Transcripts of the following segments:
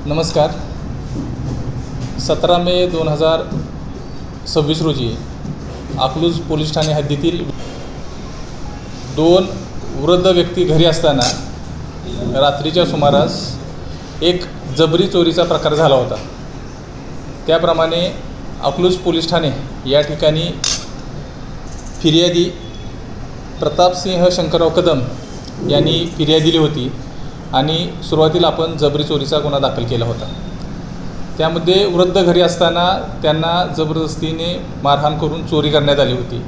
नमस्कार. 17 मे 2026 रोजी अकलूज पोलीस ठाणे हद्दीतील दोन वृद्ध व्यक्ती घरी असताना रात्रीच्या सुमारास एक जबरी चोरीचा प्रकार झाला होता. त्याप्रमाणे अकलूज पोलीस ठाणे या ठिकाणी फिर्यादी प्रतापसिंह शंकरराव कदम यांनी फिर्याद दिली होती आणि सुरुवातीला आपण जबरी चोरीचा गुन्हा दाखल केला होता. त्यामध्ये वृद्ध घरी असताना त्यांना जबरदस्तीने मारहाण करून चोरी करण्यात आली होती.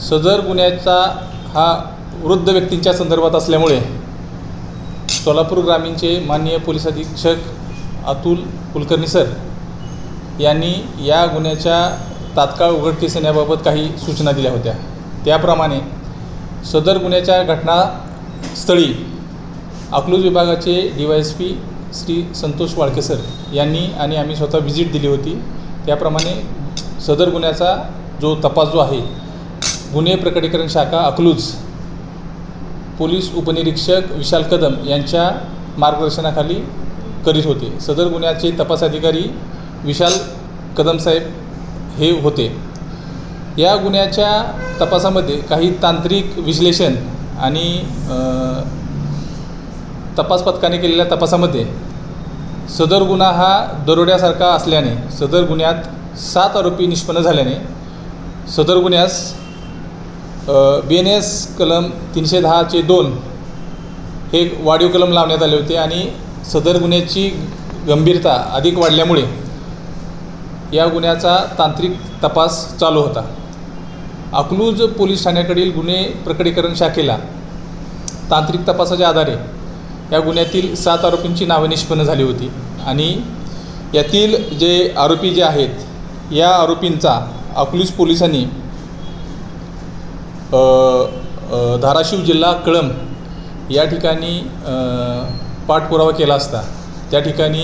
सदर गुन्ह्याचा हा वृद्ध व्यक्तींच्या संदर्भात असल्यामुळे सोलापूर ग्रामीणचे माननीय पोलीस अधीक्षक अतुल कुलकर्णी सर यांनी या गुन्ह्याच्या तात्काळ उघडकीस येण्याबाबत काही सूचना दिल्या होत्या. त्याप्रमाणे सदर गुन्ह्याच्या घटनास्थळी अकलूज विभागाचे DYSP श्री संतोष वाळके सर यांनी आणि आम्ही स्वतः व्हिजिट दिली होती. त्याप्रमाणे सदर गुन्ह्याचा जो तपास जो आहे गुन्हे प्रकटीकरण शाखा अकलूज पोलीस उपनिरीक्षक विशाल कदम यांच्या मार्गदर्शनाखाली करीत होते. सदर गुन्ह्याचे तपास अधिकारी विशाल कदम साहेब हे होते. या गुन्ह्याच्या तपासामध्ये काही तांत्रिक विश्लेषण आणि तपास पथकाने केलेल्या तपासामध्ये सदर गुन्हा हा दरोड्यासारखा असल्याने सदर गुन्ह्यात 7 आरोपी निष्पन्न झाल्याने सदर गुन्ह्यास BNS कलम 310(2) हे वाढीव कलम लावण्यात आले होते आणि सदर गुन्ह्याची गंभीरता अधिक वाढल्यामुळे या गुन्ह्याचा तांत्रिक तपास चालू होता. अकलूज पोलीस ठाण्याकडील गुन्हे प्रकटीकरण शाखेला तांत्रिक तपासाच्या आधारे या गुन्ह्यातील 7 आरोपींची नावे निष्पन्न झाली होती आणि यातील जे आरोपी जे आहेत या आरोपींचा अकलूज पोलिसांनी धाराशिव जिल्हा कळंब या ठिकाणी पाठपुरावा केला असता त्या ठिकाणी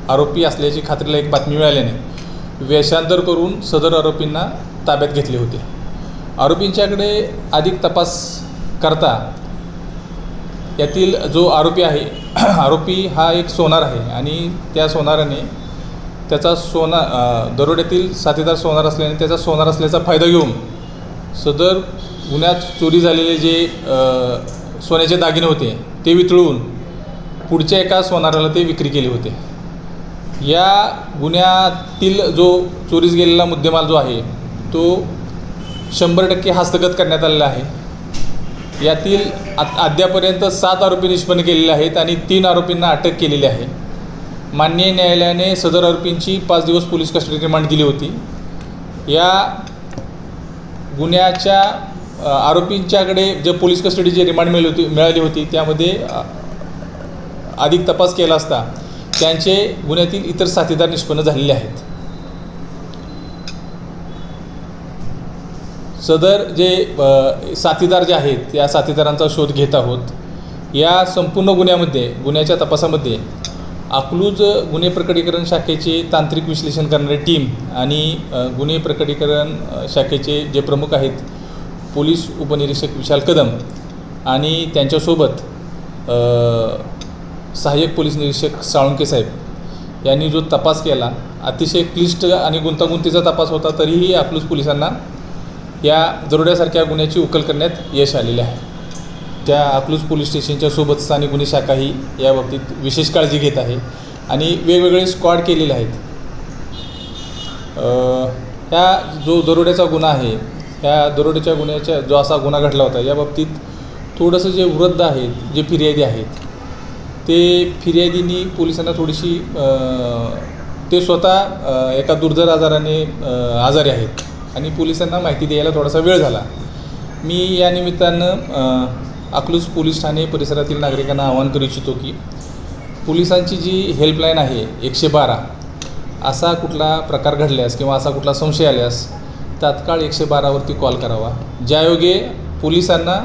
आरोपी असल्याची खात्रीला एक बातमी मिळाल्याने वेषांतर करून सदर आरोपींना ताब्यात घेतले होते. आरोपींच्याकडे अधिक तपास करता यातील जो आरोपी आहे आरोपी हा एक सोनार आहे आणि त्या सोनाराने त्याचा दरोड्यातील साथीदार सोनार असल्याने त्याचा सोनार असल्याचा फायदा घेऊन सदर गुन्ह्यात चोरी झालेले जे सोन्याचे दागिने होते ते वितळवून पुढच्या एका सोनाराला ते विक्री केले होते. या गुन्ह्यातील जो चोरीस गेलेला मुद्देमाल जो आहे तो 100% हस्तगत करण्यात आलेला आहे. यातील अद्यापर्यंत 7 आरोपी निष्पन्न केलेले आहेत आणि 3 आरोपींना अटक केलेली आहे. माननीय न्यायालयाने सदर आरोपींची 5 दिवस पोलीस कस्टडी रिमांड दिली होती. या गुन्ह्याच्या आरोपींच्याकडे जे पोलीस कस्टडीची रिमांड मिळाली होती त्यामध्ये अधिक तपास केला असता त्यांचे गुन्ह्यातील इतर साथीदार निष्पन्न झालेले आहेत. सदर जे साथीदार जे आहेत या साथीदारांचा शोध घेत आहोत. या संपूर्ण गुन्ह्याच्या तपासामध्ये अकलूज गुन्हे प्रकटीकरण शाखेचे तांत्रिक विश्लेषण करणारी टीम आणि गुन्हे प्रकटीकरण शाखेचे जे प्रमुख आहेत पोलीस उपनिरीक्षक विशाल कदम आणि त्यांच्यासोबत सहाय्यक पोलीस निरीक्षक साळुंके साहेब यांनी जो तपास केला अतिशय क्लिष्ट आणि गुंतागुंतीचा तपास होता. तरीही अकलूज पोलिसांना या दरोड्यासारख्या गुन्ह्याची उकल करण्यात यश आलेले आहे. त्या अकलूज पोलीस स्टेशनच्या सोबत स्थानिक गुन्हे शाखाही याबाबतीत विशेष काळजी घेत आहे आणि वेगवेगळे स्क्वॉड केलेले आहेत. ह्या जो दरोड्याचा गुन्हा आहे ह्या दरोड्याच्या गुन्ह्याच्या जो असा गुन्हा घडला होता याबाबतीत थोडंसं जे वृद्ध आहेत जे फिर्यादी आहेत ते फिर्यादींनी पोलिसांना थोडीशी ते स्वतः एका दुर्धर आजाराने आजारी आहेत आणि पोलिसांना माहिती द्यायला थोडासा वेळ झाला. मी या निमित्तानं अकलूज पोलीस ठाणे परिसरातील नागरिकांना आवाहन करू इच्छितो की पोलिसांची जी हेल्पलाईन आहे 112 असा कुठला प्रकार घडल्यास किंवा असा कुठला संशय आल्यास तात्काळ 112वरती कॉल करावा. ज्यायोगे पोलिसांना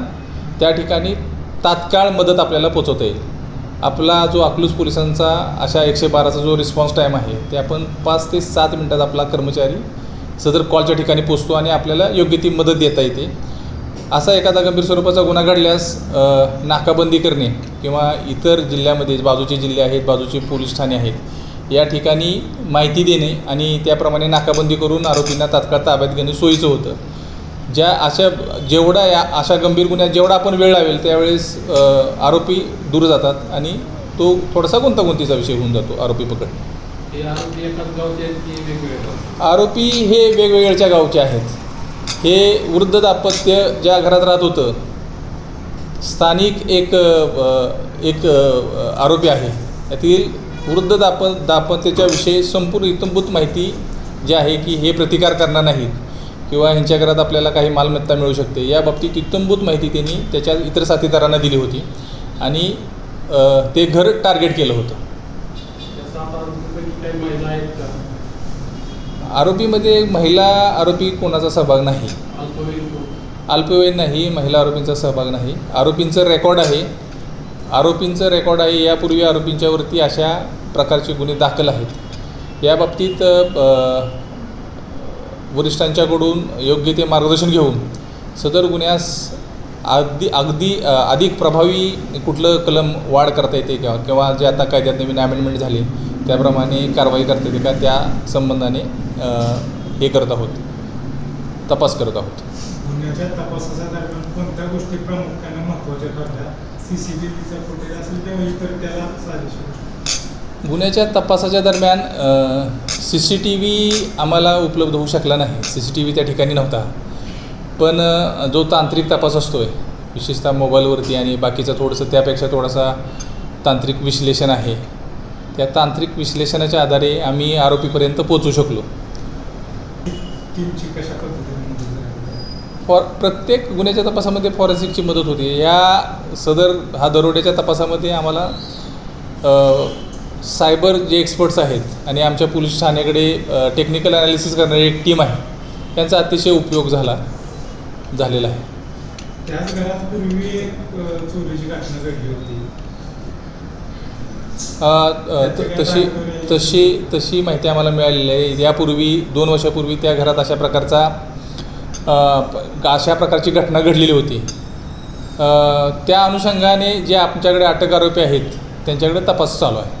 त्या ठिकाणी तात्काळ मदत आपल्याला पोचवता येईल. आपला जो अकलूज पोलिसांचा अशा 112चा जो रिस्पॉन्स टाईम आहे ते आपण 5 ते 7 मिनटात आपला कर्मचारी सदर कॉलच्या ठिकाणी पोचतो आणि आपल्याला योग्य ती मदत देता येते. असा एखादा गंभीर स्वरूपाचा गुन्हा घडल्यास नाकाबंदी करणे किंवा इतर जिल्ह्यामध्ये बाजूचे जिल्हे आहेत, बाजूचे पोलीस ठाणे आहेत, या ठिकाणी माहिती देणे आणि त्याप्रमाणे नाकाबंदी करून आरोपींना तात्काळ ताब्यात घेणे सोयीचं होतं. अशा गंभीर गुन्ह्यात जेवढा आपण वेळ लावेल त्यावेळेस आरोपी दूर जातात आणि तो थोडासा गुंतागुंतीचा विषय होऊन जातो आरोपी पकडणे. आरोपी हे वेगवेगळ्या गावचे आहेत. हे वृद्ध दाम्पत्य ज्या घरात राहत होतं, स्थानिक एक आरोपी आहे. यातील वृद्ध दाम्पत्याच्या विषयी संपूर्ण इत्थंभूत माहिती जी आहे की हे प्रतिकार करणार नाहीत किंवा ह्यांच्या घरात आपल्याला काही मालमत्ता मिळू शकते, या बाबतीत इत्थंभूत माहिती त्यांनी त्याच्या इतर साथीदारांना दिली होती आणि ते घर टार्गेट केलं होतं. आरोपीमध्ये महिला आरोपी कोणाचा सहभाग नाही, अल्पवयीन नाही, महिला आरोपींचा सहभाग नाही. आरोपींचं रेकॉर्ड आहे. यापूर्वी आरोपींच्यावरती अशा प्रकारचे गुन्हे दाखल आहेत. या बाबतीत वरिष्ठांच्याकडून योग्य ते मार्गदर्शन घेऊन सदर गुन्ह्यास अधिक प्रभावी कुठलं कलम वाढ करता येते किंवा जे आता कायद्यात नवीन अमेंडमेंट झाले त्याप्रमाणे कारवाई करता येते का, त्या संबंधाने हे करत आहोत, तपास करत आहोत. गुन्ह्याच्या तपासाच्या दरम्यान कोणत्या गोष्टी प्रामुख्याने महत्त्वाच्या ठरल्या? CCTVचा फुटेज असेल किंवा इतर त्याला साजेशी? गुन्ह्याच्या तपासाच्या दरम्यान CCTV आम्हाला उपलब्ध होऊ शकला नाही. CCTV त्या ठिकाणी नव्हता. पण जो तांत्रिक तपास असतो आहे, विशेषतः मोबाईलवरती आणि बाकीचं त्यापेक्षा थोडासा तांत्रिक विश्लेषण आहे. त्या तांत्रिक विश्लेषणाच्या आधारे आम्ही आरोपीपर्यंत पोहोचू शकलो. टीमची कशा पद्धतीने प्रत्येक गुन्ह्याच्या तपासामध्ये फॉरेन्सिकची मदत होती. हा दरोड्याच्या तपासामध्ये आम्हाला सायबर जे एक्सपर्ट्स आहेत आणि आमच्या पोलीस ठाण्याकडे टेक्निकल ॲनालिसिस करणारी एक टीम आहे, यांचा अतिशय उपयोग झालेला आहे. त्याच घरात पूर्वी एक चोरीची घटना घडली होती. तशी माहिती आम्हाला मिळालेली आहे. यापूर्वी 2 वर्षापूर्वी त्या घरात अशा प्रकारची घटना घडलेली होती. त्या अनुषंगाने जे आमच्याकडे अटक आरोपी आहेत त्यांच्याकडे तपास चालू आहे.